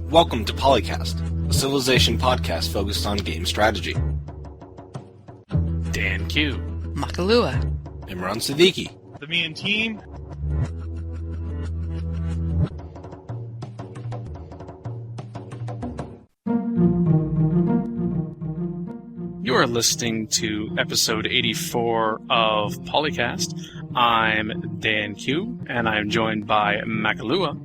Welcome to PolyCast, a Civilization podcast focused on game strategy. Dan Q. Makalua. Imran Siddiqui. The Me and Team. You are listening to episode 84 of PolyCast. I'm Dan Q, and I'm joined by Makalua.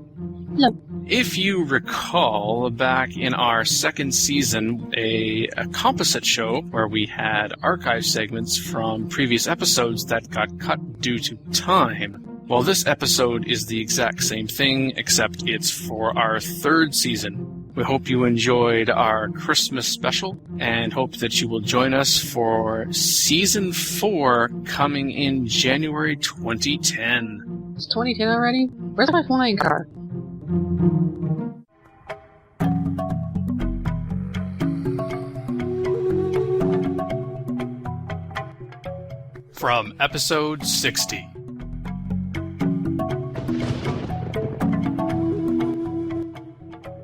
Hello. If you recall, back in our second season, a composite show where we had archive segments from previous episodes that got cut due to time. Well, this episode is the exact same thing, except it's for our third season. We hope you enjoyed our Christmas special, and hope that you will join us for Season 4 coming in January 2010. It's 2010 already? Where's my flying car? From episode 60.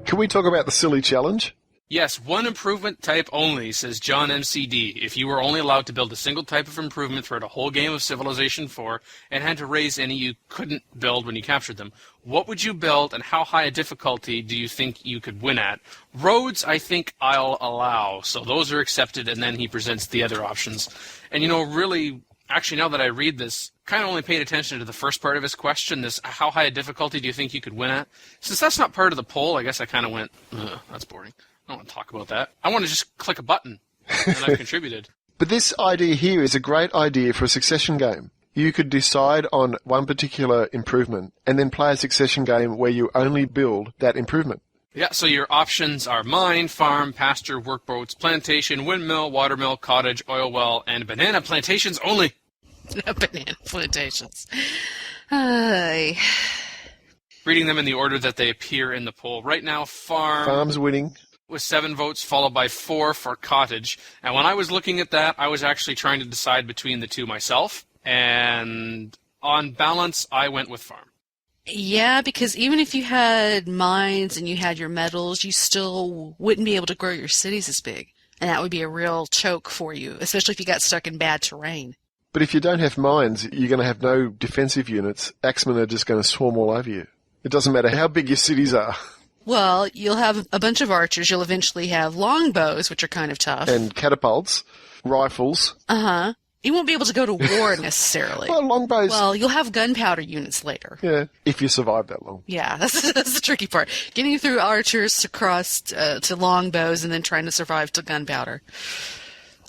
Can we talk about the silly challenge? Yes, one improvement type only, says John MCD. If you were only allowed to build a single type of improvement throughout a whole game of Civilization 4 and had to raise any you couldn't build when you captured them, what would you build and how high a difficulty do you think you could win at? Roads, I think I'll allow, so those are accepted, and then he presents the other options. And really, actually now that I read this, kind of only paid attention to the first part of his question, this how high a difficulty do you think you could win at? Since that's not part of the poll, I guess I kind of went, that's boring. I don't want to talk about that. I want to just click a button, and I've contributed. But this idea here is a great idea for a succession game. You could decide on one particular improvement and then play a succession game where you only build that improvement. Yeah, so your options are mine, farm, pasture, workboats, plantation, windmill, watermill, cottage, oil well, and banana plantations only. Banana plantations. Reading them in the order that they appear in the poll. Right now, Farm's winning. With 7 votes, followed by 4 for cottage. And when I was looking at that, I was actually trying to decide between the two myself. And on balance, I went with farm. Yeah, because even if you had mines and you had your metals, you still wouldn't be able to grow your cities as big. And that would be a real choke for you, especially if you got stuck in bad terrain. But if you don't have mines, you're going to have no defensive units. Axemen are just going to swarm all over you. It doesn't matter how big your cities are. Well, you'll have a bunch of archers. You'll eventually have longbows, which are kind of tough. And catapults, rifles. Uh-huh. You won't be able to go to war necessarily. Well, longbows. Well, you'll have gunpowder units later. Yeah, if you survive that long. Yeah, that's the tricky part. Getting through archers across to longbows and then trying to survive to gunpowder.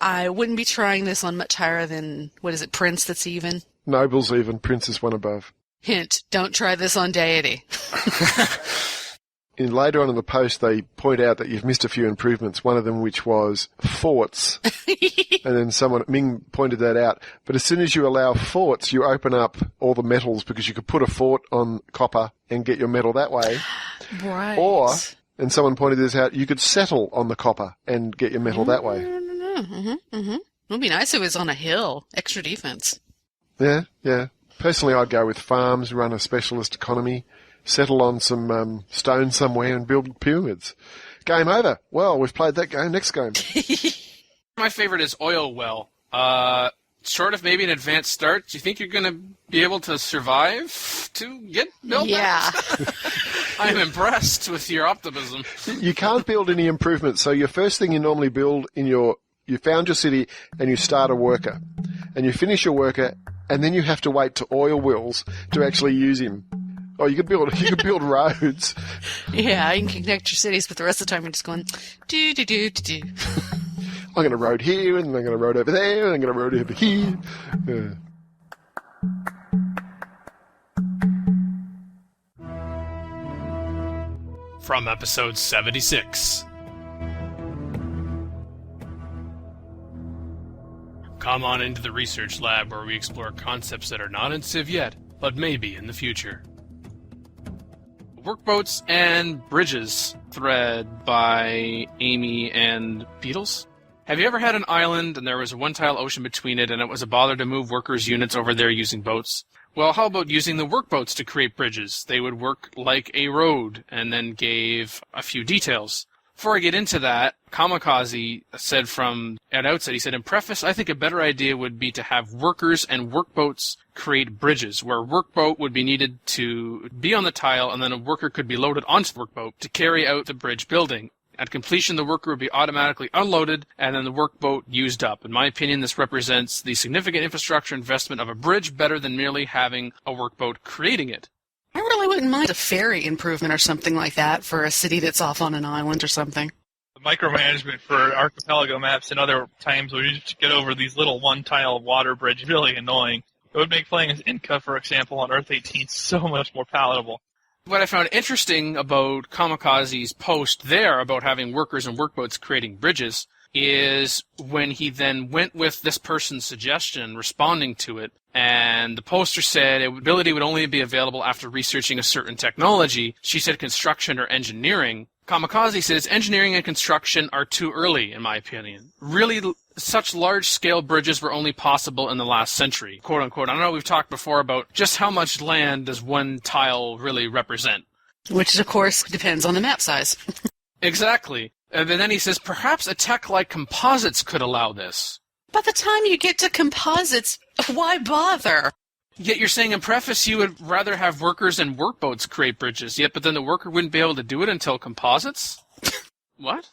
I wouldn't be trying this on much higher than, Prince that's even? Nobles even, Prince is one above. Hint, don't try this on deity. Later on in the post, they point out that you've missed a few improvements, one of them which was forts. And then Ming pointed that out. But as soon as you allow forts, you open up all the metals because you could put a fort on copper and get your metal that way. Right. Or, and someone pointed this out, you could settle on the copper and get your metal that way. It would be nice if it was on a hill. Extra defense. Yeah. Personally, I'd go with farms, run a specialist economy, settle on some stone somewhere and build pyramids. Game over. Well, we've played that game. Next game. My favorite is oil well. Short of maybe an advanced start, do you think you're going to be able to survive to get built? Yeah. I'm impressed with your optimism. You can't build any improvements. So your first thing you normally build you found your city and you start a worker. And you finish your worker and then you have to wait to oil wells to actually use him. Oh, you could build roads. Yeah, you can connect your cities, but the rest of the time you're just going, do. I'm going to road here, and I'm going to road over there, and I'm going to road over here. Yeah. From episode 76. Come on into the research lab where we explore concepts that are not in Civ yet, but may be in the future. Workboats and Bridges, thread by Amy and Beatles. Have you ever had an island and there was a one-tile ocean between it and it was a bother to move workers' units over there using boats? Well, how about using the workboats to create bridges? They would work like a road, and then gave a few details. Before I get into that, Kamikaze said at outset, he said, in preface, I think a better idea would be to have workers and workboats create bridges, where a workboat would be needed to be on the tile, and then a worker could be loaded onto the workboat to carry out the bridge building. At completion, the worker would be automatically unloaded, and then the workboat used up. In my opinion, this represents the significant infrastructure investment of a bridge better than merely having a workboat creating it. I really wouldn't mind a ferry improvement or something like that for a city that's off on an island or something. The micromanagement for archipelago maps and other times where you just get over these little one-tile water bridge is really annoying. It would make playing as Inca, for example, on Earth 18 so much more palatable. What I found interesting about Kamikaze's post there about having workers and workboats creating bridges is when he then went with this person's suggestion, responding to it, and the poster said ability would only be available after researching a certain technology. She said construction or engineering. Kamikaze says engineering and construction are too early, in my opinion. Really, such large-scale bridges were only possible in the last century, quote-unquote. I know we've talked before about just how much land does one tile really represent. Which, of course, depends on the map size. Exactly. And then he says, perhaps a tech like composites could allow this. By the time you get to composites, why bother? Yet you're saying in preface you would rather have workers and workboats create bridges, yet but then the worker wouldn't be able to do it until composites? What?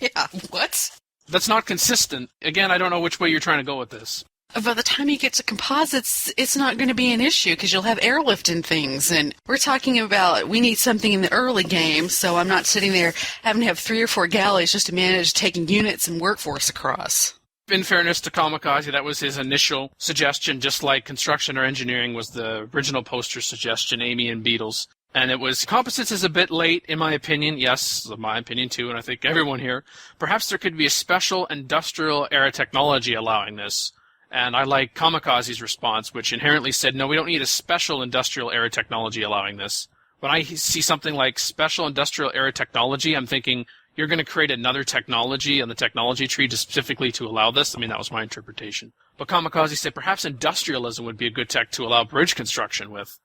Yeah, what? That's not consistent. Again, I don't know which way you're trying to go with this. By the time you get to composites, it's not going to be an issue because you'll have airlift and things. And we're talking about we need something in the early game, so I'm not sitting there having to have 3 or 4 galleys just to manage taking units and workforce across. In fairness to Kamikaze, that was his initial suggestion, just like construction or engineering was the original poster suggestion, Amy and Beatles. And it was, composites is a bit late, in my opinion. Yes, my opinion too, and I think everyone here. Perhaps there could be a special industrial era technology allowing this. And I like Kamikaze's response, which inherently said, no, we don't need a special industrial era technology allowing this. When I see something like special industrial era technology, I'm thinking, you're going to create another technology on the technology tree just specifically to allow this? I mean, that was my interpretation. But Kamikaze said perhaps industrialism would be a good tech to allow bridge construction with.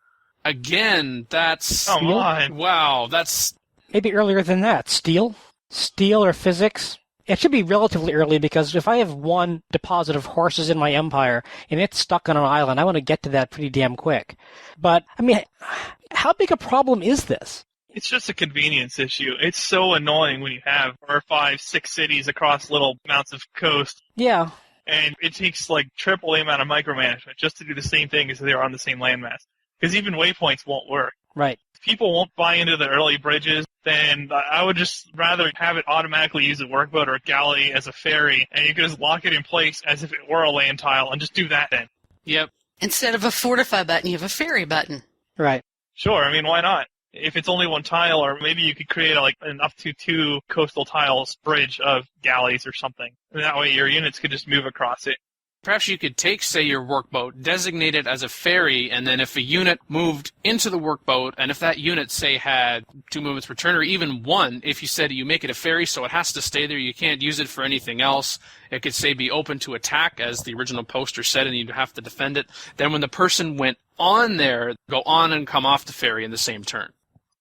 Again, that's... Come on. Wow, that's... Maybe earlier than that. Steel? Steel or physics? It should be relatively early because if I have one deposit of horses in my empire and it's stuck on an island, I want to get to that pretty damn quick. But, I mean, how big a problem is this? It's just a convenience issue. It's so annoying when you have 4, 5, 6 cities across little amounts of coast. Yeah. And it takes like triple the amount of micromanagement just to do the same thing as they're on the same landmass. Because even waypoints won't work. Right. If people won't buy into the early bridges, then I would just rather have it automatically use a workboat or a galley as a ferry, and you can just lock it in place as if it were a land tile, and just do that then. Yep. Instead of a fortify button, you have a ferry button. Right. Sure, I mean, why not? If it's only one tile, or maybe you could create an up to 2 coastal tiles bridge of galleys or something. And that way your units could just move across it. Perhaps you could take, say, your workboat, designate it as a ferry, and then if a unit moved into the workboat, and if that unit, say, had 2 movements per turn, or even 1, if you said you make it a ferry so it has to stay there, you can't use it for anything else, it could, say, be open to attack, as the original poster said, and you'd have to defend it. Then when the person went on there, go on and come off the ferry in the same turn.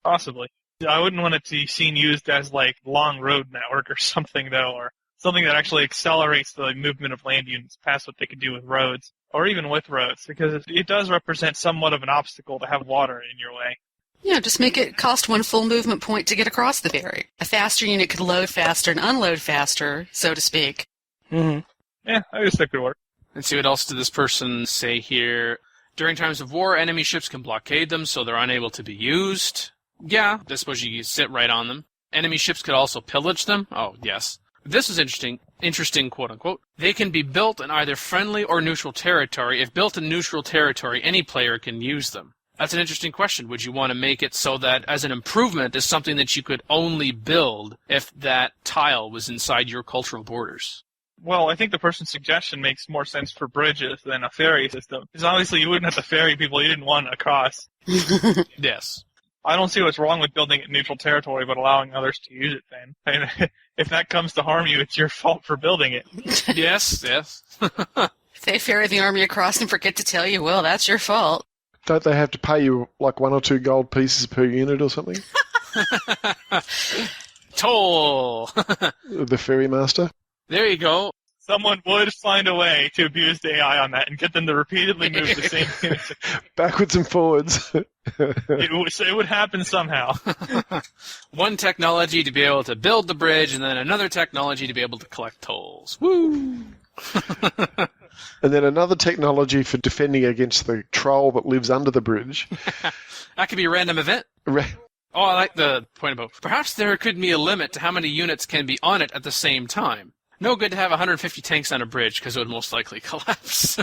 Possibly. I wouldn't want it to be seen used as, long road network or something, though, or something that actually accelerates the movement of land units past what they could do with roads, or even with roads, because it does represent somewhat of an obstacle to have water in your way. Yeah, just make it cost 1 full movement point to get across the ferry. A faster unit could load faster and unload faster, so to speak. Mm-hmm. Yeah, I guess that could work. Let's see, what else did this person say here? During times of war, enemy ships can blockade them so they're unable to be used. Yeah, I suppose you sit right on them. Enemy ships could also pillage them. Oh, yes. This is interesting, quote-unquote. They can be built in either friendly or neutral territory. If built in neutral territory, any player can use them. That's an interesting question. Would you want to make it so that as an improvement is something that you could only build if that tile was inside your cultural borders? Well, I think the person's suggestion makes more sense for bridges than a ferry system. Because obviously you wouldn't have to ferry people you didn't want across. Yes. I don't see what's wrong with building it in neutral territory but allowing others to use it then. And if that comes to harm you, it's your fault for building it. Yes. If they ferry the army across and forget to tell you, well, that's your fault. Don't they have to pay you like 1 or 2 gold pieces per unit or something? Toll! The ferry master? There you go. Someone would find a way to abuse the AI on that and get them to repeatedly move the same units. Backwards and forwards. It would happen somehow. One technology to be able to build the bridge, and then another technology to be able to collect tolls. Woo! And then another technology for defending against the troll that lives under the bridge. That could be a random event. Oh, I like the point about perhaps there could be a limit to how many units can be on it at the same time. No good to have 150 tanks on a bridge because it would most likely collapse.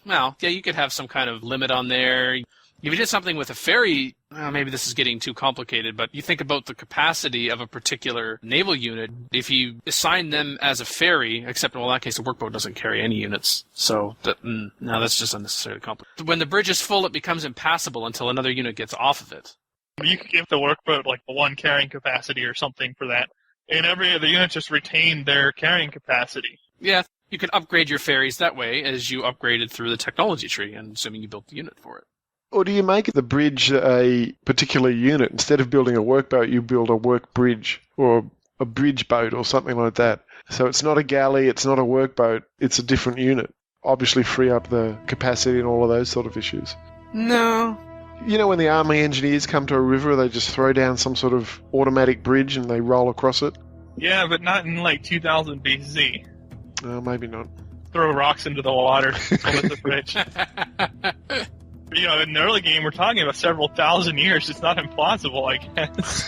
Well, yeah, you could have some kind of limit on there. If you did something with a ferry, maybe this is getting too complicated, but you think about the capacity of a particular naval unit. If you assign them as a ferry, except in that case, a workboat doesn't carry any units. So, that's just unnecessarily complicated. When the bridge is full, it becomes impassable until another unit gets off of it. You could give the workboat like the 1 carrying capacity or something for that. And every other unit just retained their carrying capacity. Yeah, you could upgrade your ferries that way as you upgraded through the technology tree, and assuming you built the unit for it. Or do you make the bridge a particular unit? Instead of building a workboat, you build a work bridge or a bridge boat or something like that. So it's not a galley, it's not a workboat, it's a different unit. Obviously free up the capacity and all of those sort of issues. No. You know when the army engineers come to a river, they just throw down some sort of automatic bridge and they roll across it? Yeah, but not in like 2000 BC. Maybe not. Throw rocks into the water with the bridge. You know, in the early game, we're talking about several thousand years. It's not implausible, I guess.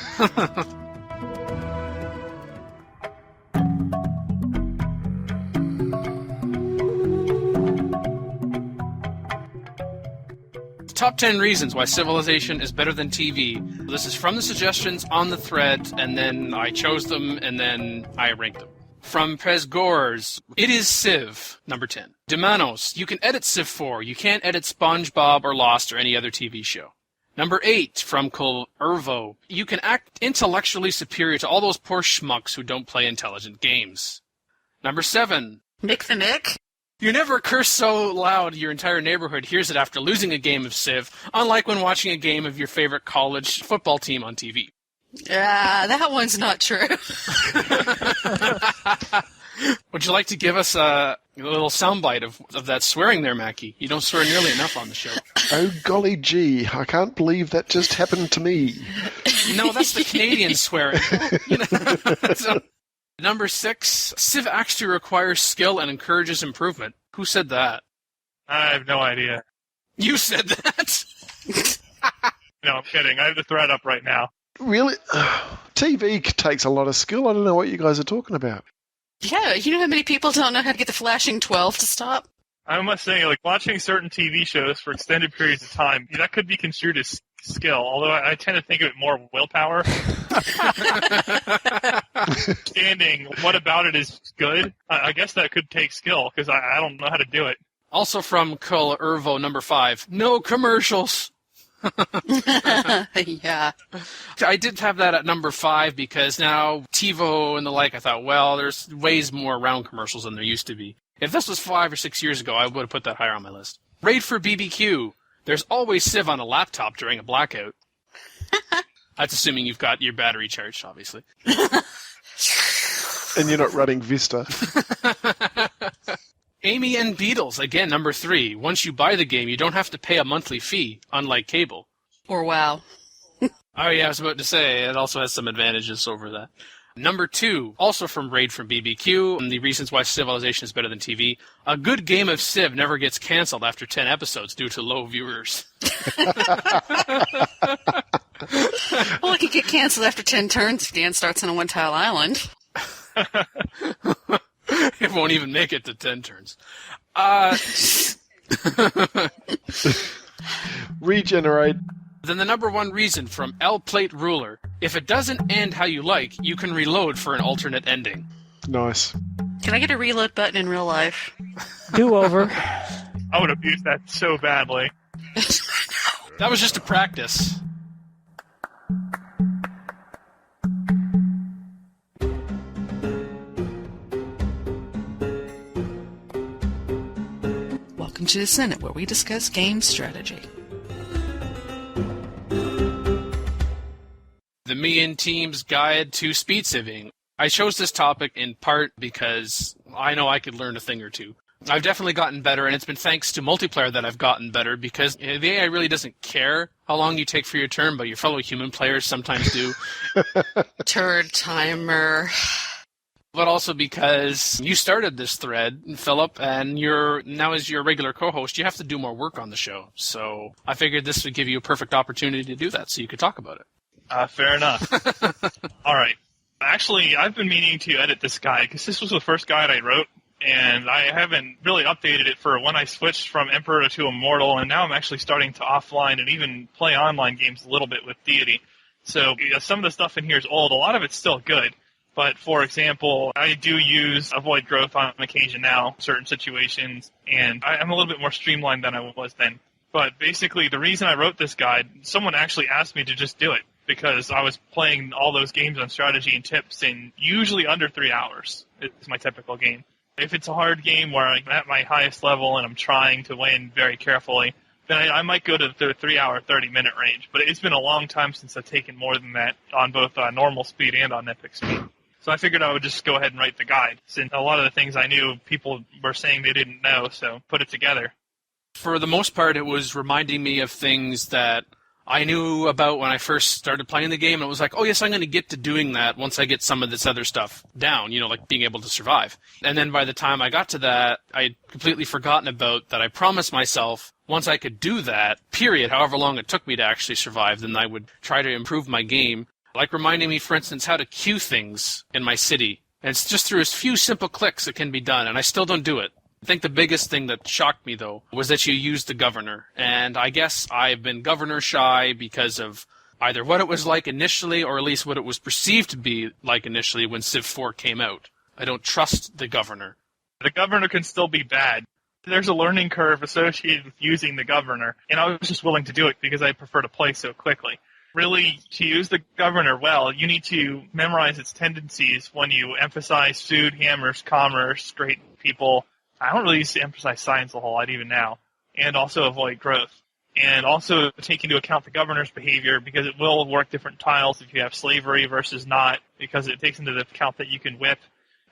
Top 10 reasons why Civilization is better than TV. This is from the suggestions on the thread, and then I chose them, and then I ranked them. From Presgors, it is Civ, number 10. Dumanos, you can edit Civ 4. You can't edit SpongeBob or Lost or any other TV show. Number 8, from Colurvo, you can act intellectually superior to all those poor schmucks who don't play intelligent games. Number 7, Mick the Nick? you never curse so loud your entire neighborhood hears it after losing a game of Civ, unlike when watching a game of your favorite college football team on TV. Yeah, that one's not true. Would you like to give us a little soundbite of that swearing there, Mackie? You don't swear nearly enough on the show. Oh, golly gee, I can't believe that just happened to me. No, that's the Canadian swearing. You know? So, number 6, Civ actually requires skill and encourages improvement. Who said that? I have no idea. You said that? No, I'm kidding. I have the thread up right now. Really? TV takes a lot of skill. I don't know what you guys are talking about. Yeah, you know how many people don't know how to get the flashing 12 to stop? I must say, like, watching certain TV shows for extended periods of time, that could be construed as skill, although I tend to think of it more willpower. Understanding what about it is good, I guess that could take skill, because I don't know how to do it. Also from Colurvo, number 5, no commercials. Yeah. I did have that at number 5 because now TiVo and the like, I thought, well, there's ways more round commercials than there used to be. If this was 5 or 6 years ago, I would have put that higher on my list. Raid for BBQ. There's always Civ on a laptop during a blackout. That's assuming you've got your battery charged, obviously. And you're not running Vista. Amy and Beatles, again, number 3. Once you buy the game, you don't have to pay a monthly fee, unlike cable. Or WoW. Oh, yeah, I was about to say, it also has some advantages over that. Number 2, also from Raid from BBQ, and the reasons why Civilization is better than TV. A good game of Civ never gets canceled after 10 episodes due to low viewers. Well, it could get canceled after 10 turns if Dan starts on a one-tile island. It won't even make it to 10 turns. Regenerate. Then the number 1 reason from L Plate Ruler. If it doesn't end how you like, you can reload for an alternate ending. Nice. Can I get a reload button in real life? Do-over. I would abuse that so badly. That was just a practice. Welcome to the Senate, where we discuss game strategy. The Me and Team's Guide to Speed Civing. I chose this topic in part because I know I could learn a thing or two. I've definitely gotten better, and it's been thanks to multiplayer that I've gotten better, because the AI really doesn't care how long you take for your turn, but your fellow human players sometimes do. Turn timer. But also because you started this thread, Philip, and now as your regular co-host, you have to do more work on the show. So I figured this would give you a perfect opportunity to do that, so you could talk about it. Fair enough. All right. Actually, I've been meaning to edit this guide, because this was the first guide I wrote, and I haven't really updated it for when I switched from Emperor to Immortal, and now I'm actually starting to offline and even play online games a little bit with Deity. So some of the stuff in here is old. A lot of it's still good. But, for example, I do use avoid growth on occasion now, certain situations, and I'm a little bit more streamlined than I was then. But basically, the reason I wrote this guide, someone actually asked me to just do it, because I was playing all those games on strategy and tips in usually under 3 hours. It's my typical game. If it's a hard game where I'm at my highest level and I'm trying to win very carefully, then I might go to the 3 hour, 30-minute range. But it's been a long time since I've taken more than that on both normal speed and on epic speed. So I figured I would just go ahead and write the guide, since a lot of the things I knew people were saying they didn't know, so put it together. For the most part, it was reminding me of things that I knew about when I first started playing the game, and it was like, oh yes, I'm going to get to doing that once I get some of this other stuff down, like being able to survive. And then by the time I got to that, I'd completely forgotten about that. I promised myself once I could do that, period, however long it took me to actually survive, then I would try to improve my game. Like reminding me, for instance, how to queue things in my city. And it's just through a few simple clicks it can be done, and I still don't do it. I think the biggest thing that shocked me, though, was that you used the governor. And I guess I've been governor shy because of either what it was like initially, or at least what it was perceived to be like initially when Civ 4 came out. I don't trust the governor. The governor can still be bad. There's a learning curve associated with using the governor, and I was just willing to do it because I prefer to play so quickly. Really, to use the governor well, you need to memorize its tendencies when you emphasize food, hammers, commerce, great people. I don't really used to emphasize science a whole lot even now. And also avoid growth. And also take into account the governor's behavior, because it will work different tiles if you have slavery versus not, because it takes into account that you can whip.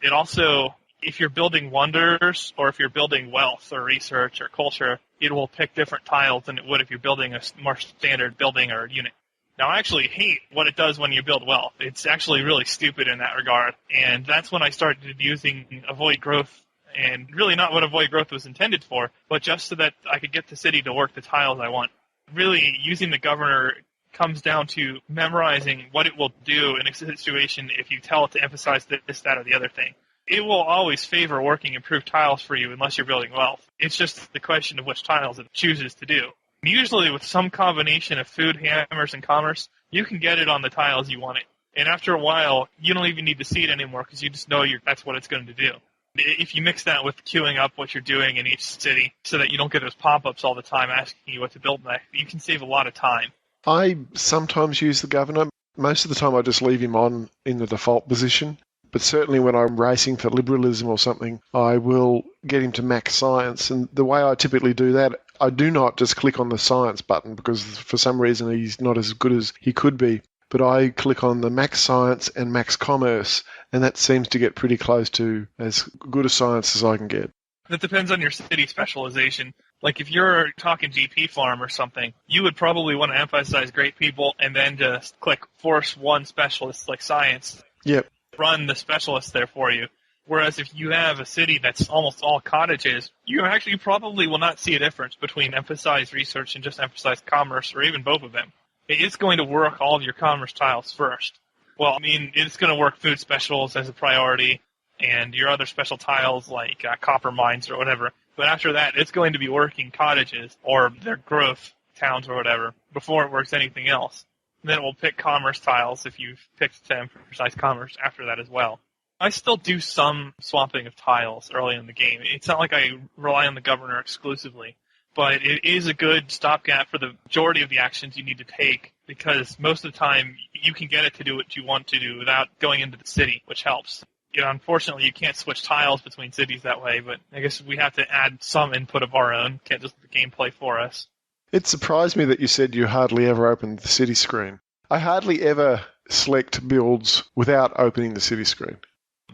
It also, if you're building wonders, or if you're building wealth or research or culture, it will pick different tiles than it would if you're building a more standard building or unit. Now, I actually hate what it does when you build wealth. It's actually really stupid in that regard, and that's when I started using avoid growth, and really not what avoid growth was intended for, but just so that I could get the city to work the tiles I want. Really, using the governor comes down to memorizing what it will do in a situation if you tell it to emphasize this, that, or the other thing. It will always favor working improved tiles for you unless you're building wealth. It's just the question of which tiles it chooses to do. Usually with some combination of food, hammers, and commerce, you can get it on the tiles you want it. And after a while, you don't even need to see it anymore because you just know that's what it's going to do. If you mix that with queuing up what you're doing in each city so that you don't get those pop-ups all the time asking you what to build next, you can save a lot of time. I sometimes use the governor. Most of the time I just leave him on in the default position. But certainly when I'm racing for liberalism or something, I will get him to max science. And the way I typically do that, I do not just click on the science button because for some reason he's not as good as he could be. But I click on the max science and max commerce, and that seems to get pretty close to as good a science as I can get. That depends on your city specialization. Like if you're talking GP farm or something, you would probably want to emphasize great people and then just click force one specialist like science. Yep. Run the specialist there for you. Whereas if you have a city that's almost all cottages, you actually probably will not see a difference between emphasize research and just emphasize commerce, or even both of them. It's going to work all of your commerce tiles first. Well, I mean, it's going to work food specials as a priority, and your other special tiles like copper mines or whatever. But after that, it's going to be working cottages or their growth towns or whatever before it works anything else. And then it will pick commerce tiles if you've picked to emphasize commerce after that as well. I still do some swapping of tiles early in the game. It's not like I rely on the governor exclusively, but it is a good stopgap for the majority of the actions you need to take, because most of the time you can get it to do what you want to do without going into the city, which helps. Unfortunately, you can't switch tiles between cities that way, but I guess we have to add some input of our own. Can't just let the game play for us. It surprised me that you said you hardly ever opened the city screen. I hardly ever select builds without opening the city screen.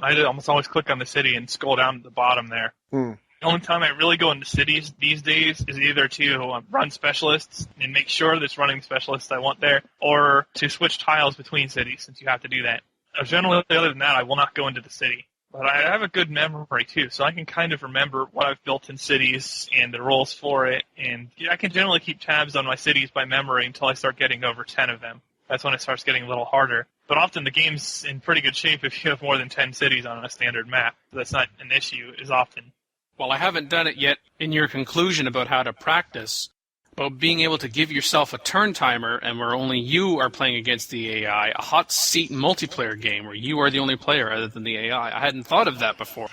I almost always click on the city and scroll down to the bottom there. Mm. The only time I really go into cities these days is either to run specialists and make sure there's running specialists I want there, or to switch tiles between cities, since you have to do that. Generally, other than that, I will not go into the city. But I have a good memory, too, so I can kind of remember what I've built in cities and the rules for it, and I can generally keep tabs on my cities by memory until I start getting over 10 of them. That's when it starts getting a little harder. But often the game's in pretty good shape if you have more than 10 cities on a standard map. That's not an issue as often. Well, I haven't done it yet in your conclusion about how to practice, about being able to give yourself a turn timer and where only you are playing against the AI, a hot seat multiplayer game where you are the only player other than the AI. I hadn't thought of that before.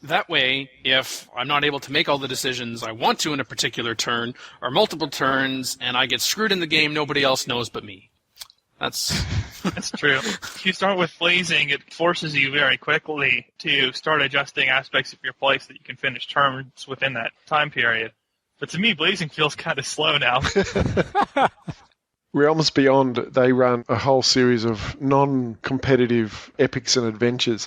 That way, if I'm not able to make all the decisions I want to in a particular turn, or multiple turns, and I get screwed in the game, nobody else knows but me. That's true. If you start with blazing, it forces you very quickly to start adjusting aspects of your play so that you can finish turns within that time period. But to me, blazing feels kind of slow now. Realms Beyond, they run a whole series of non-competitive epics and adventures,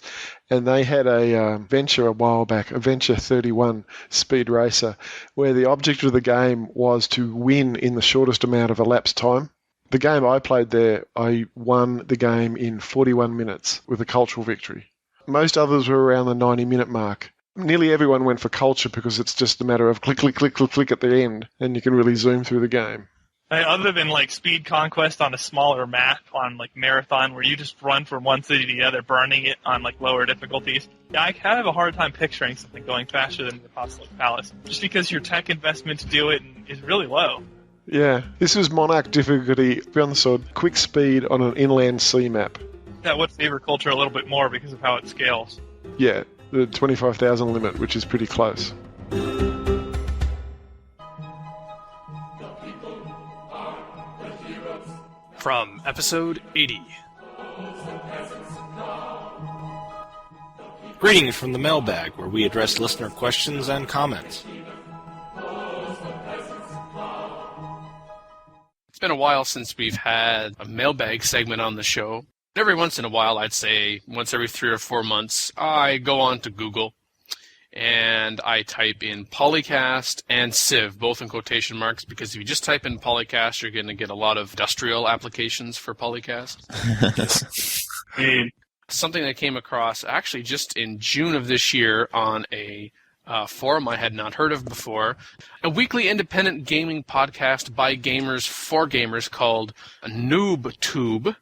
and they had a venture a while back, a Venture 31 Speed Racer, where the object of the game was to win in the shortest amount of elapsed time. The game I played there, I won the game in 41 minutes with a cultural victory. Most others were around the 90-minute mark. Nearly everyone went for culture because it's just a matter of click, click, click, click, click at the end, and you can really zoom through the game. Other than like Speed Conquest on a smaller map, on like Marathon, where you just run from one city to the other, burning it on like lower difficulties, I have a hard time picturing something going faster than the Apostolic Palace, just because your tech investment to do it is really low. Yeah, this was Monarch difficulty, beyond the sword, quick speed on an inland sea map. That would favor culture a little bit more because of how it scales. Yeah, the 25,000 limit, which is pretty close. from episode 80. Greetings from the Mailbag, where we address listener questions and comments. It's been a while since we've had a mailbag segment on the show. Every once in a while, I'd say once every 3 or 4 months, I go on to Google and I type in PolyCast and CivIV, both in quotation marks, because if you just type in PolyCast, you're going to get a lot of industrial applications for PolyCast. Something I came across actually just in June of this year on a forum I had not heard of before, a weekly independent gaming podcast by gamers for gamers called NoobTube.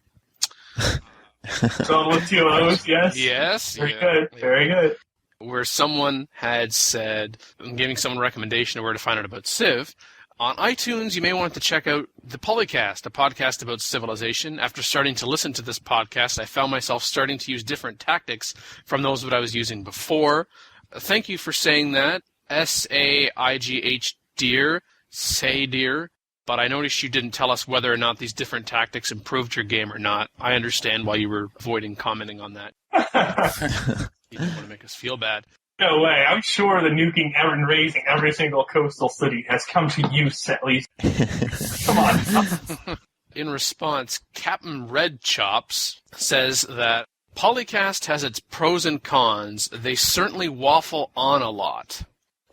So with 2 O's, yes? Yes. Very good. Very good. Where someone had said, I'm giving someone a recommendation of where to find out about Civ. On iTunes, you may want to check out the PolyCast, a podcast about civilization. After starting to listen to this podcast, I found myself starting to use different tactics from those that I was using before. Thank you for saying that. S-A-I-G-H, dear, say dear. But I noticed you didn't tell us whether or not these different tactics improved your game or not. I understand why you were avoiding commenting on that. You didn't want to make us feel bad. No way. I'm sure the nuking and raising every single coastal city has come to use at least. Come on. In response, Captain Red Chops says that PolyCast has its pros and cons. They certainly waffle on a lot.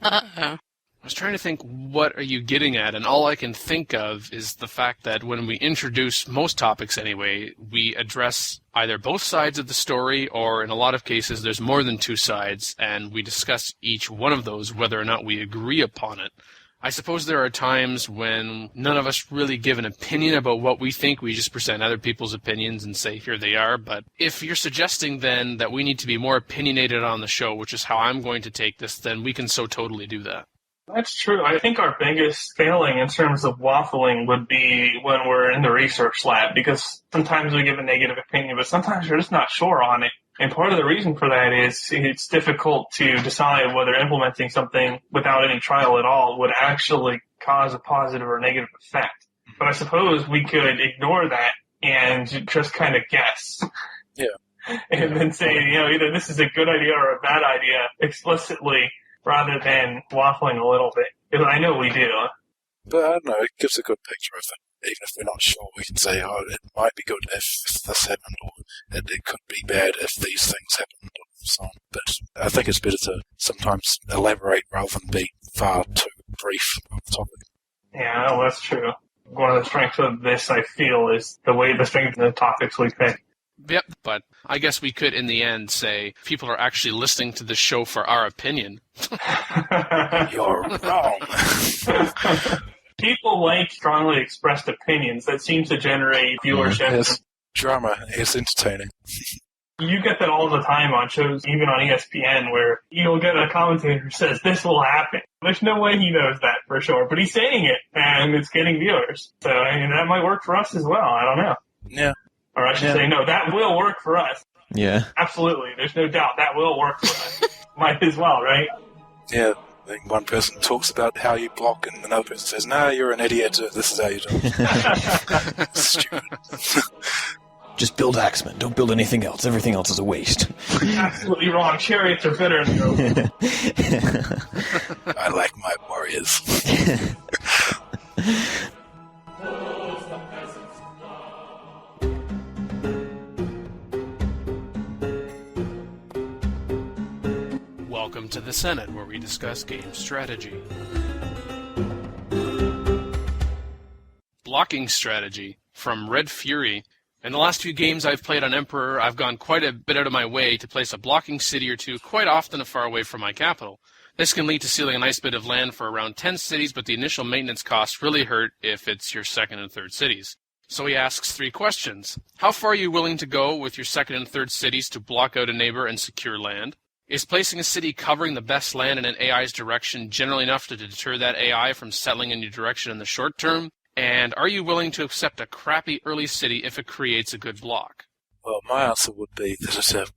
Uh-oh. I was trying to think, what are you getting at? And all I can think of is the fact that when we introduce most topics anyway, we address either both sides of the story, or in a lot of cases there's more than 2 sides, and we discuss each one of those, whether or not we agree upon it. I suppose there are times when none of us really give an opinion about what we think. We just present other people's opinions and say, here they are. But if you're suggesting then that we need to be more opinionated on the show, which is how I'm going to take this, then we can so totally do that. That's true. I think our biggest failing in terms of waffling would be when we're in the research lab, because sometimes we give a negative opinion, but sometimes we're just not sure on it. And part of the reason for that is it's difficult to decide whether implementing something without any trial at all would actually cause a positive or negative effect. But I suppose we could ignore that and just kind of guess. Yeah. and then say, either this is a good idea or a bad idea explicitly rather than waffling a little bit. Because I know we do. But I don't know, it gives a good picture of it. Even if we're not sure, we can say, it might be good if this happened, or it could be bad if these things happened, or so on. But I think it's better to sometimes elaborate rather than be far too brief on the topic. Yeah, well, that's true. One of the strengths of this, I feel, is the strength of the topics we pick. Yep, but I guess we could, in the end, say people are actually listening to the show for our opinion. You're wrong. People like strongly expressed opinions. That seems to generate viewership. It's drama. It's entertaining. You get that all the time on shows, even on ESPN, where you'll get a commentator who says, this will happen. There's no way he knows that for sure, but he's saying it, and it's getting viewers. So, that might work for us as well. I don't know. Yeah. Or I should say, no, that will work for us. Yeah. Absolutely. There's no doubt that will work for us. Might as well, right? Yeah. I think one person talks about how you block, and another person says, "No, you're an idiot. This is how you do it." Stupid. Just build Axemen. Don't build anything else. Everything else is a waste. Absolutely wrong. Chariots are better than those. I like my warriors. Welcome to the Senate, where we discuss game strategy. Blocking strategy from Red Fury. In the last few games I've played on Emperor, I've gone quite a bit out of my way to place a blocking city or two, quite often far away from my capital. This can lead to sealing a nice bit of land for around 10 cities, but the initial maintenance costs really hurt if it's your second and third cities. So he asks 3 questions. How far are you willing to go with your second and third cities to block out a neighbor and secure land? Is placing a city covering the best land in an AI's direction generally enough to deter that AI from settling in your direction in the short term? And are you willing to accept a crappy early city if it creates a good block? Well, my answer would be that it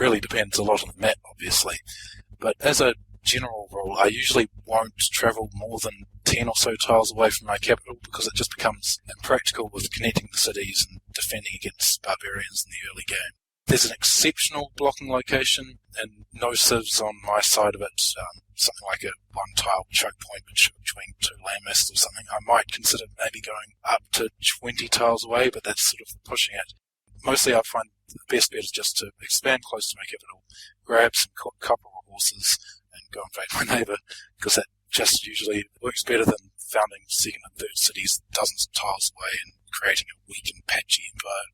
really depends a lot on the map, obviously. But as a general rule, I usually won't travel more than 10 or so tiles away from my capital because it just becomes impractical with connecting the cities and defending against barbarians in the early game. There's an exceptional blocking location, and no civs on my side of it, something like a one-tile choke point between 2 landmasses or something. I might consider maybe going up to 20 tiles away, but that's sort of pushing it. Mostly I find the best bet is just to expand close to my capital, grab some copper or horses, and go invade my neighbour, because that just usually works better than founding second and third cities dozens of tiles away and creating a weak and patchy empire.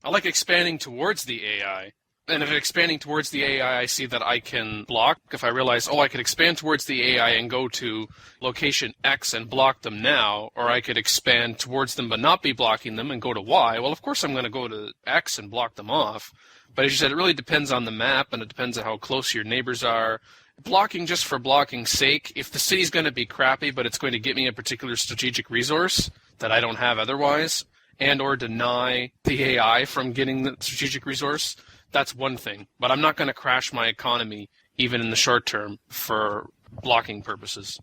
I like expanding towards the AI. And if expanding towards the AI, I see that I can block. If I realize, I could expand towards the AI and go to location X and block them now, or I could expand towards them but not be blocking them and go to Y, well, of course I'm going to go to X and block them off. But as you said, it really depends on the map, and it depends on how close your neighbors are. Blocking just for blocking's sake, if the city's going to be crappy but it's going to get me a particular strategic resource that I don't have otherwise, and or deny the AI from getting the strategic resource, that's one thing. But I'm not going to crash my economy, even in the short term, for blocking purposes.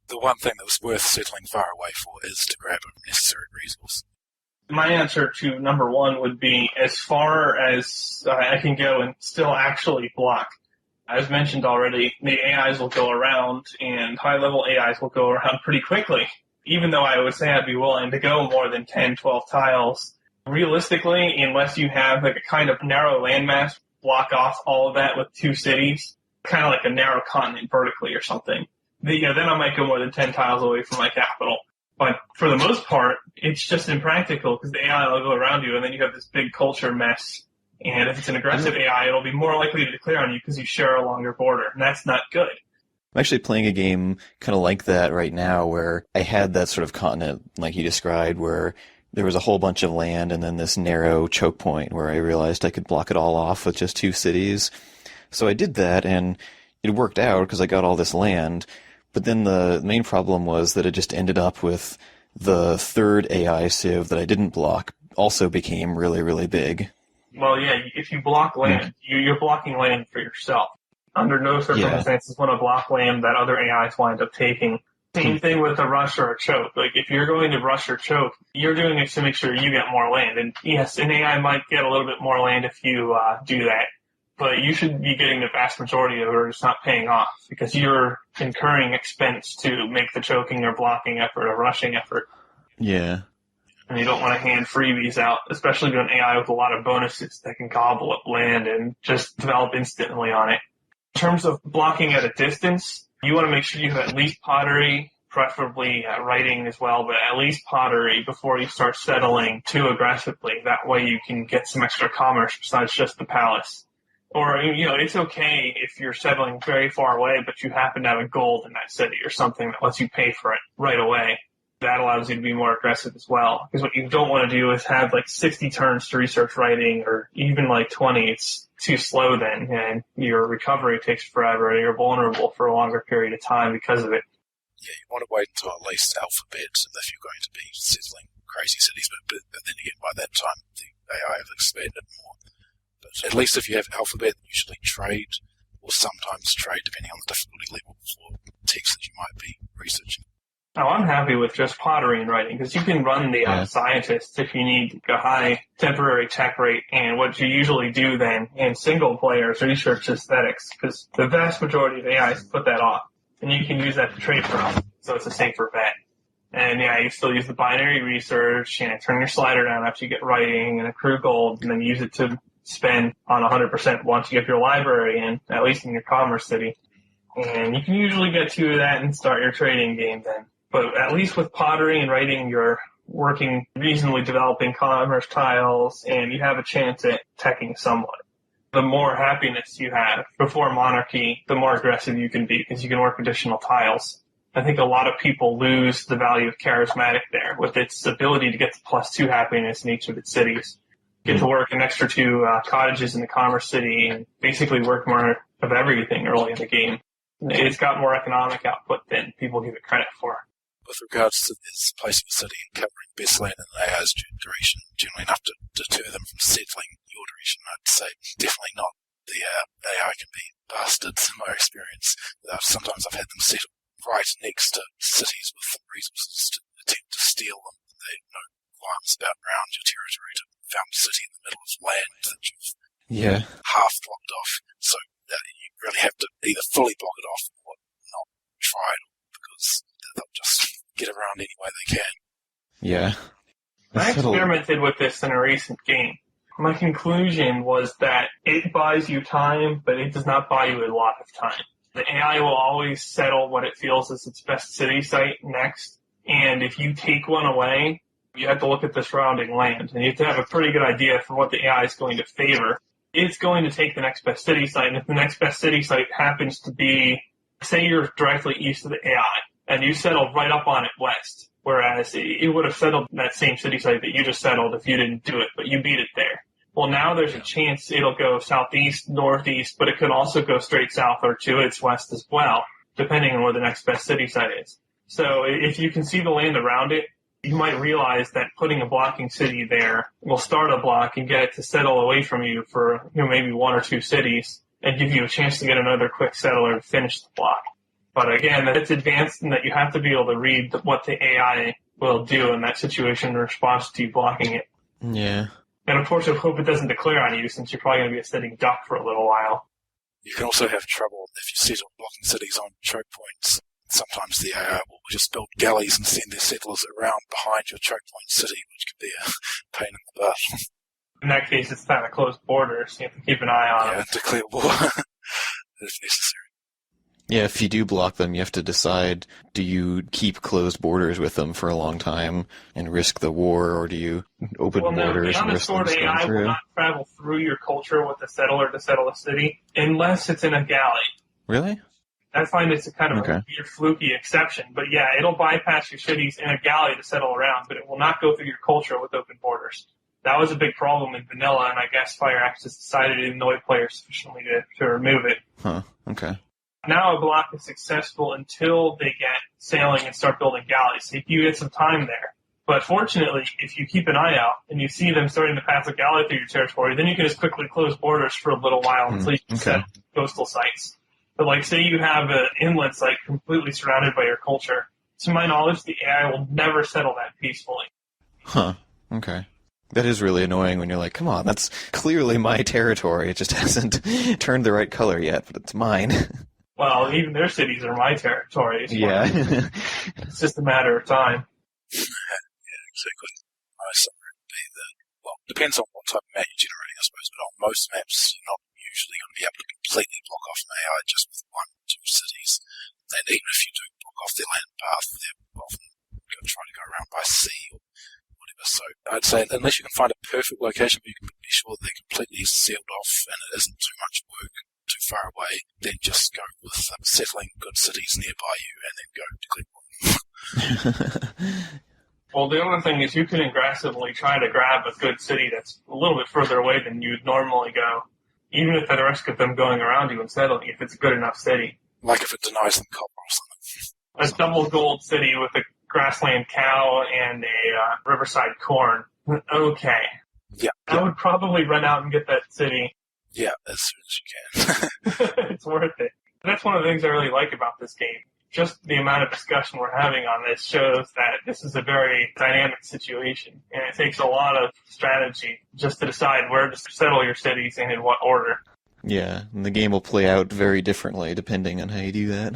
The one thing that was worth settling far away for is to grab a necessary resource. My answer to number 1 would be as far as I can go and still actually block. As mentioned already, the AIs will go around, and high-level AIs will go around pretty quickly. Even though I would say I'd be willing to go more than 10, 12 tiles, realistically, unless you have like a kind of narrow landmass, block off all of that with 2 cities, kind of like a narrow continent vertically or something, then I might go more than 10 tiles away from my capital. But for the most part, it's just impractical because the AI will go around you, and then you have this big culture mess. And if it's an aggressive AI, it'll be more likely to declare on you because you share a longer border, and that's not good. I'm actually playing a game kind of like that right now where I had that sort of continent like you described where there was a whole bunch of land and then this narrow choke point where I realized I could block it all off with just 2 cities. So I did that and it worked out because I got all this land. But then the main problem was that it just ended up with the third AI civ that I didn't block also became really, really big. Well, yeah, if you block land, you're blocking land for yourself. Under no circumstances want to block land that other AIs wind up taking. Same thing with a rush or a choke. Like, if you're going to rush or choke, you're doing it to make sure you get more land. And yes, an AI might get a little bit more land if you do that. But you should be getting the vast majority of it, or it's not paying off, because you're incurring expense to make the choking or blocking effort or rushing effort. Yeah. And you don't want to hand freebies out, especially to an AI with a lot of bonuses that can gobble up land and just develop instantly on it. In terms of blocking at a distance, you want to make sure you have at least pottery, preferably writing as well, but at least pottery before you start settling too aggressively. That way you can get some extra commerce besides just the palace. Or, it's okay if you're settling very far away, but you happen to have a gold in that city or something that lets you pay for it right away. That allows you to be more aggressive as well. Because what you don't want to do is have 60 turns to research writing, or even 20. It's too slow then, and your recovery takes forever, and you're vulnerable for a longer period of time because of it. Yeah, you want to wait until at least alphabet if you're going to be settling crazy cities, but then again, by that time, the AI have expanded more. But at least if you have alphabet, usually trade, or sometimes trade, depending on the difficulty level for text that you might be researching. Oh, I'm happy with just pottery and writing, because you can run the scientists if you need a high temporary tech rate. And what you usually do then in single player is research aesthetics, because the vast majority of AIs put that off. And you can use that to trade from, so it's a safer bet. And you still use the binary research, and turn your slider down after you get writing and accrue gold, and then use it to spend on 100% once you get your library in, at least in your commerce city. And you can usually get to that and start your trading game then. But at least with pottery and writing, you're working reasonably developing commerce tiles, and you have a chance at teching somewhat. The more happiness you have before monarchy, the more aggressive you can be, because you can work additional tiles. I think a lot of people lose the value of charismatic there, with its ability to get to +2 happiness in each of its cities. Get to work an extra 2 cottages in the commerce city, and basically work more of everything early in the game. It's got more economic output than people give it credit for. With regards to this placing a city and covering best land in the AI's duration, generally enough to deter them from settling your duration, I'd say definitely not. The AI can be bastards in my experience. Sometimes I've had them settle right next to cities with resources to attempt to steal them. They have no requirements about around your territory to found a city in the middle of land that you've half blocked off. So you really have to either fully block it off or not try it, because they'll just get around any way they can. Yeah. I experimented with this in a recent game. My conclusion was that it buys you time, but it does not buy you a lot of time. The AI will always settle what it feels is its best city site next, and if you take one away, you have to look at the surrounding land, and you have to have a pretty good idea for what the AI is going to favor. It's going to take the next best city site, and if the next best city site happens to be, say you're directly east of the AI, and you settled right up on it west, whereas it would have settled that same city site that you just settled if you didn't do it, but you beat it there. Well, now there's a chance it'll go southeast, northeast, but it could also go straight south or to its west as well, depending on where the next best city site is. So if you can see the land around it, you might realize that putting a blocking city there will start a block and get it to settle away from you for maybe 1 or 2 cities, and give you a chance to get another quick settler to finish the block. But again, it's advanced in that you have to be able to read what the AI will do in that situation in response to you blocking it. Yeah. And of course, I hope it doesn't declare on you, since you're probably going to be a sitting duck for a little while. You can also have trouble if you settle blocking cities on choke points. Sometimes the AI will just build galleys and send their settlers around behind your choke point city, which can be a pain in the butt. In that case, it's time to close borders. You have to keep an eye on it. Yeah, declare war if necessary. Yeah, if you do block them, you have to decide, do you keep closed borders with them for a long time and risk the war, or do you open borders and risk them going AI through? will not travel through your culture with a settler to settle a city unless it's in a galley. Really? I find it's a kind of a weird, fluky exception. But yeah, it'll bypass your cities in a galley to settle around, but it will not go through your culture with open borders. That was a big problem in vanilla, and I guess Fireaxe has decided to annoy players sufficiently to remove it. Huh, okay. Now a block is successful until they get sailing and start building galleys. So you get some time there. But fortunately, if you keep an eye out and you see them starting to pass a galley through your territory, then you can just quickly close borders for a little while until you can set coastal sites. But say you have an inlet site completely surrounded by your culture, To my knowledge, the AI will never settle that peacefully. Huh. Okay. That is really annoying when you're like, come on, that's clearly my territory. It just hasn't turned the right color yet, but it's mine. Well, even their cities are my territory. Yeah. It's just a matter of time. Yeah, exactly. Most of it would be that, well, depends on what type of map you're generating, I suppose, but on most maps, you're not usually going to be able to completely block off an AI just with 1 or 2 cities. And even if you do block off their land path, they're often going to try to go around by sea or whatever. So I'd say unless you can find a perfect location where you can be sure that they're completely sealed off and it isn't too much work, too far away, then just go with settling good cities nearby you and then go to Cleveland. Well, the other thing is you can aggressively try to grab a good city that's a little bit further away than you'd normally go, even at the risk of them going around you and settling, if it's a good enough city. Like if it denies them copper or something. A double gold city with a grassland cow and a riverside corn. Okay. Yeah. I would probably run out and get that city. Yeah, as soon as you can. It's worth it. That's one of the things I really like about this game. Just the amount of discussion we're having on this shows that this is a very dynamic situation, and it takes a lot of strategy just to decide where to settle your cities and in what order. Yeah, and the game will play out very differently depending on how you do that.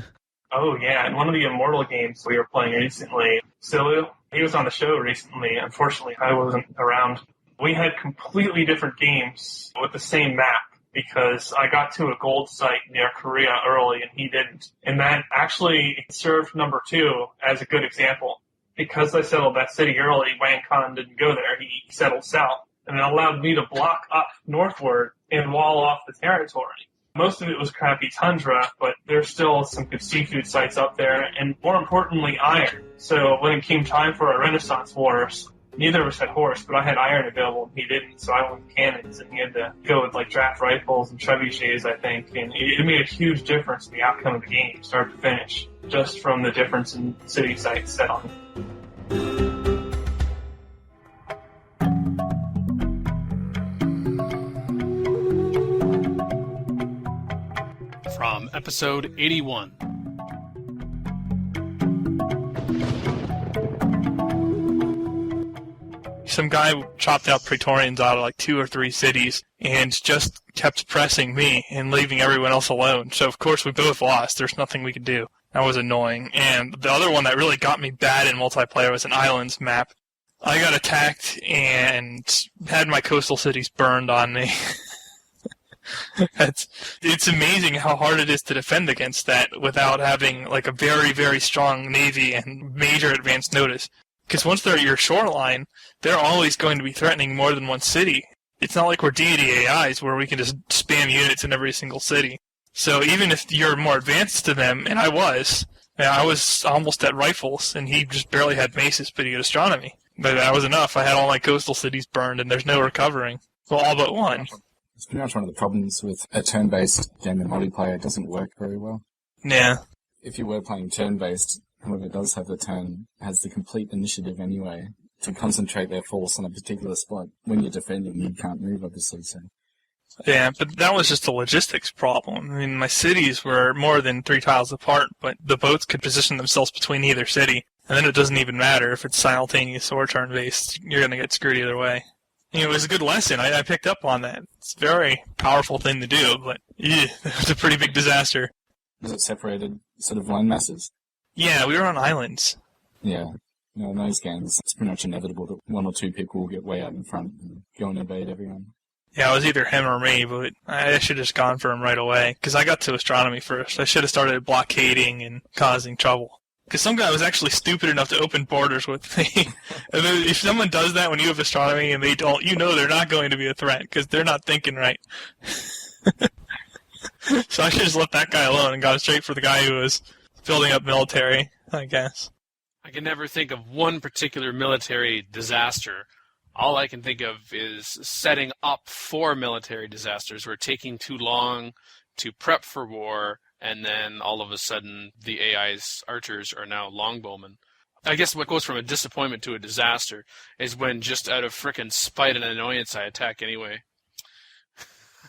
Oh, yeah, and one of the Immortal games we were playing recently, CivIV, he was on the show recently. Unfortunately, I wasn't around. We had completely different games with the same map, because I got to a gold site near Korea early and he didn't. And that actually served number 2 as a good example. Because I settled that city early, Wang Khan didn't go there. He settled south. And it allowed me to block up northward and wall off the territory. Most of it was crappy tundra, but there's still some good seafood sites up there, and more importantly, iron. So when it came time for a Renaissance Wars, neither of us had horse, but I had iron available and he didn't, so I went with cannons, and he had to go with like draft rifles and trebuchets, I think, and it made a huge difference in the outcome of the game, start to finish, just from the difference in city sites set on. From episode 81. Some guy chopped out Praetorians out of like 2 or 3 cities and just kept pressing me and leaving everyone else alone. So of course we both lost. There's nothing we could do. That was annoying. And the other one that really got me bad in multiplayer was an islands map. I got attacked and had my coastal cities burned on me. It's amazing how hard it is to defend against that without having like a very, very strong navy and major advance notice. Because once they're at your shoreline, they're always going to be threatening more than one city. It's not like we're deity AIs where we can just spam units in every single city. So even if you're more advanced to them, and I was almost at rifles, and he just barely had maces, but he had astronomy. But that was enough. I had all my coastal cities burned, and there's no recovering. Well, all but one. It's pretty much one of the problems with a turn-based game in multiplayer. It doesn't work very well. Yeah. If you were playing turn-based, whoever does have the turn has the complete initiative anyway to concentrate their force on a particular spot. When you're defending, you can't move, obviously. So. Yeah, but that was just a logistics problem. I mean, my cities were more than 3 tiles apart, but the boats could position themselves between either city, and then it doesn't even matter if it's simultaneous or turn-based. You're going to get screwed either way. It was a good lesson. I picked up on that. It's a very powerful thing to do, but it was a pretty big disaster. Was it separated sort of land masses? Yeah, we were on islands. Yeah. In those games, it's pretty much inevitable that 1 or 2 people will get way out in front and go and invade everyone. Yeah, it was either him or me, but I should have just gone for him right away, because I got to astronomy first. I should have started blockading and causing trouble. Because some guy was actually stupid enough to open borders with me. And then if someone does that when you have astronomy and they don't, you know they're not going to be a threat, because they're not thinking right. So I should just let that guy alone and got straight for the guy who was building up military, I guess. I can never think of one particular military disaster. All I can think of is setting up for military disasters. We're taking too long to prep for war, and then all of a sudden the AI's archers are now longbowmen. I guess what goes from a disappointment to a disaster is when just out of frickin' spite and annoyance I attack anyway.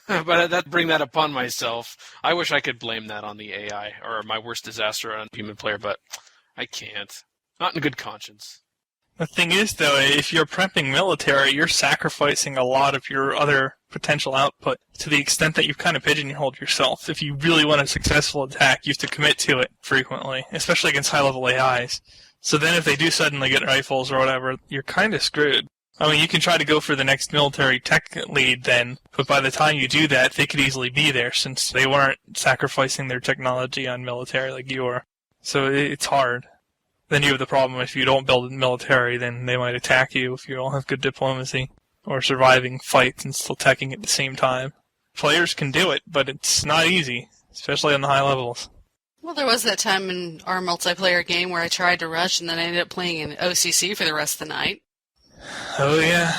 But that bring that upon myself. I wish I could blame that on the AI or my worst disaster on human player, but I can't. Not in good conscience. The thing is, though, if you're prepping military, you're sacrificing a lot of your other potential output to the extent that you've kind of pigeonholed yourself. If you really want a successful attack, you have to commit to it frequently, especially against high-level AIs. So then if they do suddenly get rifles or whatever, you're kind of screwed. I mean, you can try to go for the next military tech lead then, but by the time you do that, they could easily be there since they weren't sacrificing their technology on military like you were. So it's hard. Then you have the problem if you don't build a military, then they might attack you if you don't have good diplomacy or surviving fights and still teching at the same time. Players can do it, but it's not easy, especially on the high levels. Well, there was that time in our multiplayer game where I tried to rush and then I ended up playing in OCC for the rest of the night. Oh, yeah.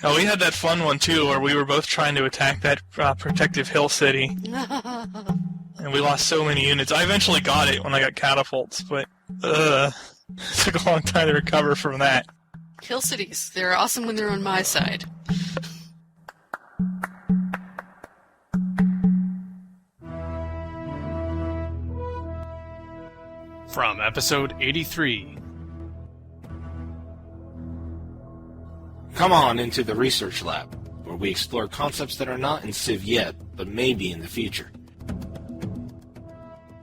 Oh, we had that fun one, too, where we were both trying to attack that protective hill city. And we lost so many units. I eventually got it when I got catapults, but it took a long time to recover from that. Hill cities. They're awesome when they're on my side. From episode 83. Come on into the research lab, where we explore concepts that are not in Civ yet, but may be in the future.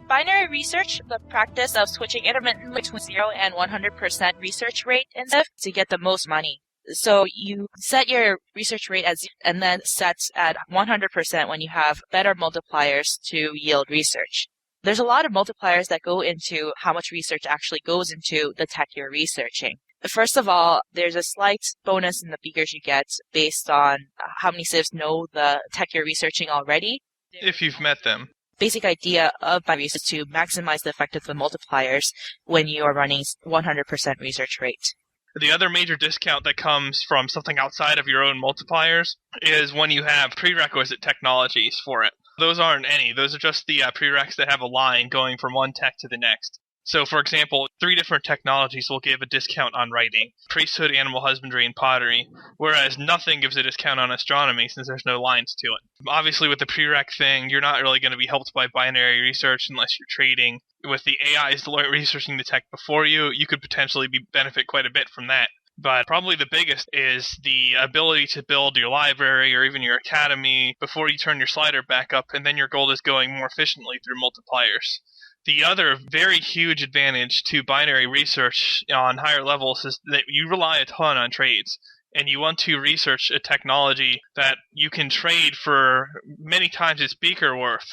Binary research, the practice of switching intermittently between 0 and 100% research rate in Civ to get the most money. So you set your research rate as and then sets at 100% when you have better multipliers to yield research. There's a lot of multipliers that go into how much research actually goes into the tech you're researching. First of all, there's a slight bonus in the beakers you get based on how many civs know the tech you're researching already. If you've met them. Basic idea of binary is to maximize the effect of the multipliers when you are running 100% research rate. The other major discount that comes from something outside of your own multipliers is when you have prerequisite technologies for it. Those aren't any. Those are just the prereqs that have a line going from one tech to the next. So, for example, 3 different technologies will give a discount on writing: priesthood, animal husbandry, and pottery, whereas nothing gives a discount on astronomy since there's no lines to it. Obviously, with the prereq thing, you're not really going to be helped by binary research unless you're trading. With the AIs researching the tech before you, you could potentially benefit quite a bit from that. But probably the biggest is the ability to build your library or even your academy before you turn your slider back up, and then your gold is going more efficiently through multipliers. The other very huge advantage to binary research on higher levels is that you rely a ton on trades, and you want to research a technology that you can trade for many times its beaker worth.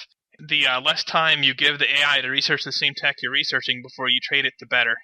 The less time you give the AI to research the same tech you're researching before you trade it, the better.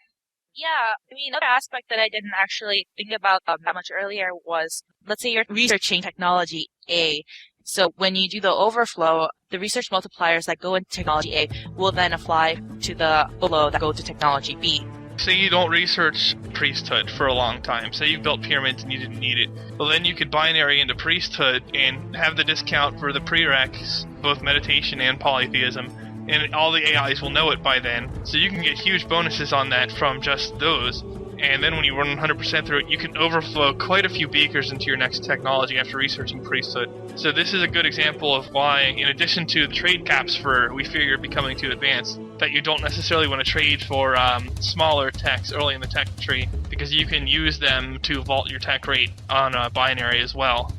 Yeah, I mean, another aspect that I didn't actually think about that much earlier was, let's say you're researching technology A. So when you do the overflow, the research multipliers that go into technology A will then apply to the below that go to technology B. Say you don't research priesthood for a long time. Say you built pyramids and you didn't need it. Well, then you could binary into priesthood and have the discount for the prereqs, both meditation and polytheism, and all the AIs will know it by then. So you can get huge bonuses on that from just those. And then when you run 100% through it, you can overflow quite a few beakers into your next technology after researching priesthood. So this is a good example of why, in addition to the trade caps for we fear you're becoming too advanced, that you don't necessarily want to trade for smaller techs early in the tech tree, because you can use them to vault your tech rate on a binary as well.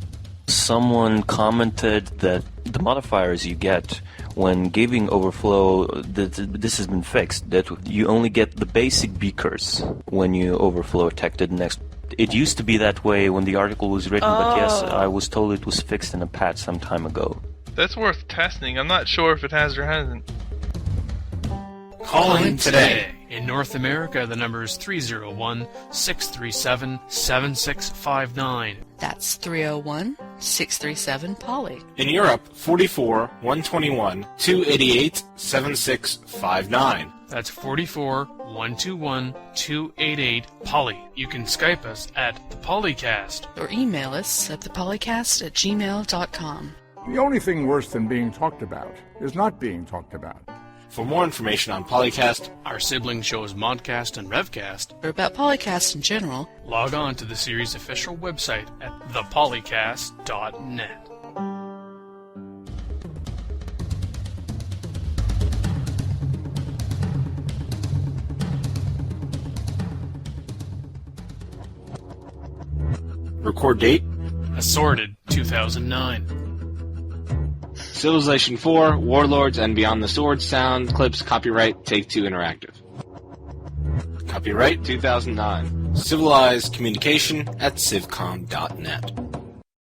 Someone commented that the modifiers you get when giving overflow, this has been fixed, that you only get the basic beakers when you overflow a tech to the next. It used to be that way when the article was written, but yes, I was told it was fixed in a patch some time ago. That's worth testing. I'm not sure if it has or hasn't. Call in today. In North America, the number is 301-637-7659. That's 301-637-POLY. In Europe, 44-121-288-7659. That's 44-121-288-POLY. You can Skype us at the PolyCast. Or email us at thepolycast@gmail.com. The only thing worse than being talked about is not being talked about. For more information on PolyCast, our sibling shows Modcast and Revcast, or about PolyCast in general, log on to the series' official website at thepolycast.net. Record date? Assorted, 2009. Civilization 4, Warlords, and Beyond the Sword sound clips, copyright Take-Two Interactive. Copyright 2009. Civilized communication at civcom.net.